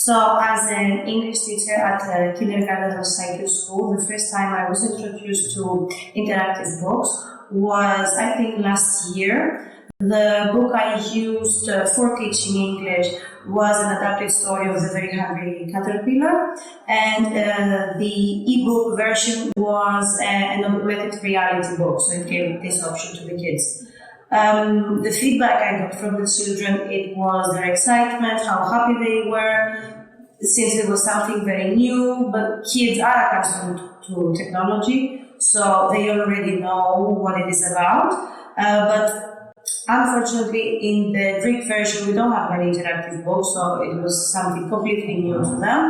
So as an English teacher at a kindergarten or psycho school, the first time I was introduced to interactive books was, I think, last year. The book I used for teaching English was an adapted story of the very hungry caterpillar, and the ebook version was an augmented reality book, so it gave this option to the kids. The feedback I got from the children, it was their excitement, how happy they were, since it was something very new, but kids are accustomed to technology, so they already know what it is about. But unfortunately, in the Greek version, we don't have any interactive books, so it was something completely new to them.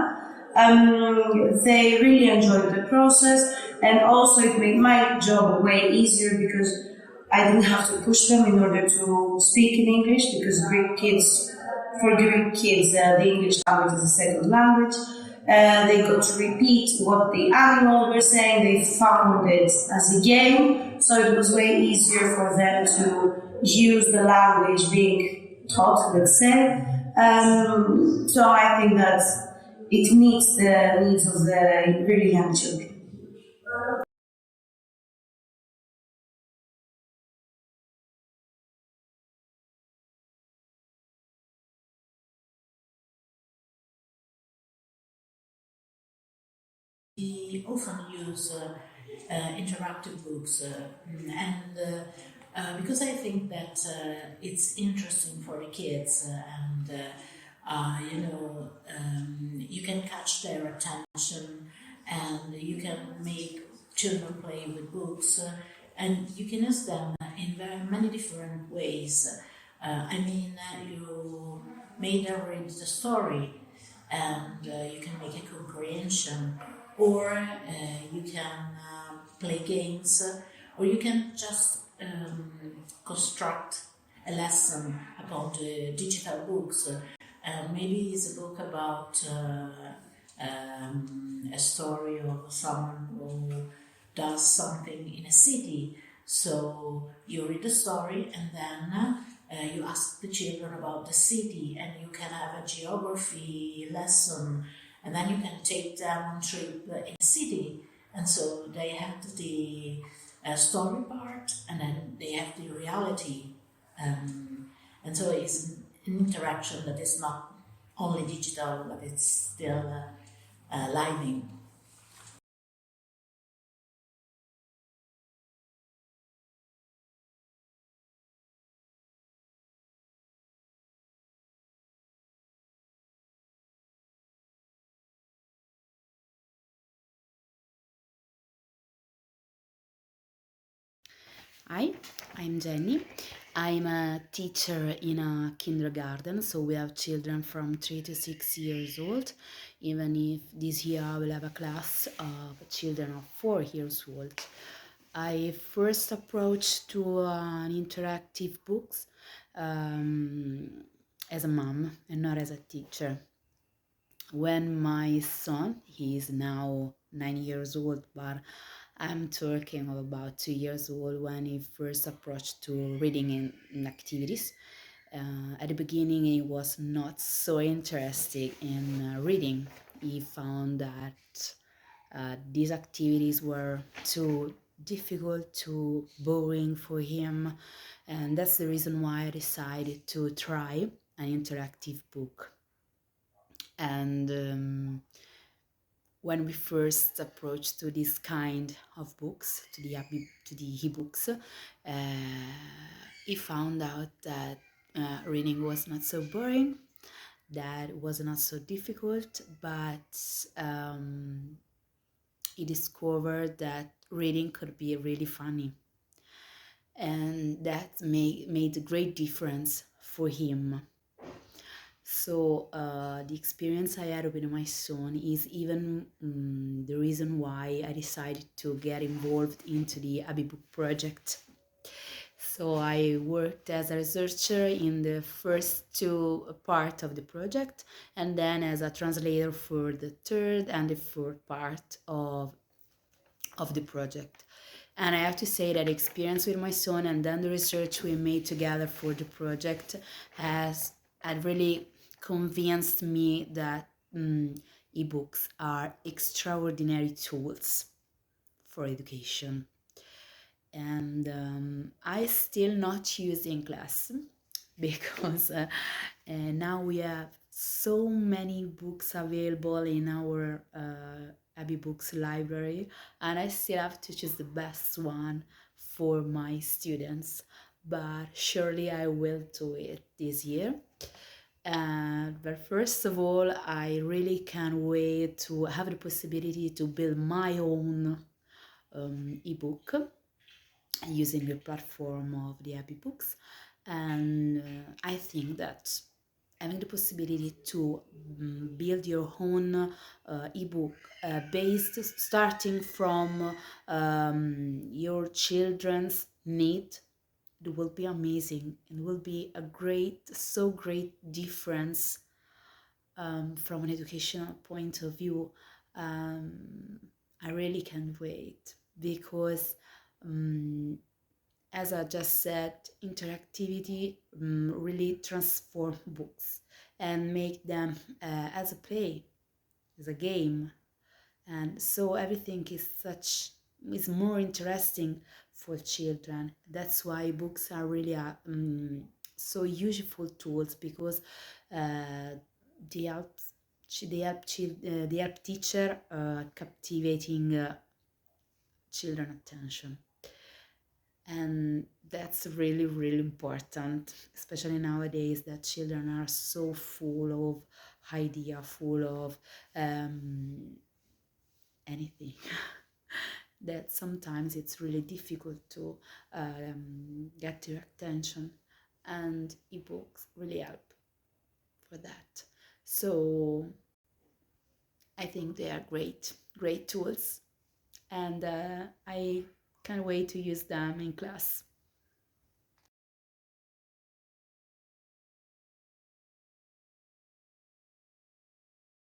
They really enjoyed the process, and also it made my job way easier because I didn't have to push them in order to speak in English, because for Greek kids, the English language is a second language. They got to repeat what the animals were saying. They found it as a game, so it was way easier for them to use the language being taught, let's say. So I think that it meets the needs of the really young children. We often use interactive books, because I think that it's interesting for the kids, you can catch their attention, and you can make children play with books, and you can use them in very many different ways. You may them read the story, and you can make a comprehension, or you can play games, or you can just construct a lesson about the digital books. Maybe it's a book about a story of someone who does something in a city. So you read the story, and then you ask the children about the city, and you can have a geography lesson, and then you can take them on trip in a city. And so they have the story part, and then they have the reality. And so it's an interaction that is not only digital, but it's still living. Hi, I'm Jenny. I'm a teacher in a kindergarten, so we have children from 3 to 6 years old, even if this year I will have a class of children of 4 years old. I first approached to an interactive books as a mom and not as a teacher. When my son, he is now 9 years old, but I'm talking of about 2 years old, when he first approached to reading in activities. At the beginning, he was not so interested in reading. He found that these activities were too difficult, too boring for him, and that's the reason why I decided to try an interactive book. And when we first approached to this kind of books, to the ebooks, he found out that reading was not so boring, that it was not so difficult, but he discovered that reading could be really funny, and that made a great difference for him. So the experience I had with my son is even the reason why I decided to get involved into the ABIbook project. So I worked as a researcher in the first two part of the project, and then as a translator for the third and the fourth part of the project. And I have to say that experience with my son and then the research we made together for the project had really convinced me that ebooks are extraordinary tools for education, and I still not use in class because now we have so many books available in our ABIbooks library, and I still have to choose the best one for my students, but surely I will do it this year. But first of all, I really can't wait to have the possibility to build my own ebook using the platform of the ABIbooks. And I think that having the possibility to build your own ebook based starting from your children's need, it will be amazing and will be a so great difference from an educational point of view. I really can't wait because as I just said, interactivity really transform books and make them as a play, as a game, and so everything is more interesting for children. That's why books are really so useful tools, because they help they help teacher captivating children attention. And that's really, really important, especially nowadays that children are so full of idea, full of anything that sometimes it's really difficult to get their attention, and ebooks really help for that. So I think they are great tools, and I can't wait to use them in class.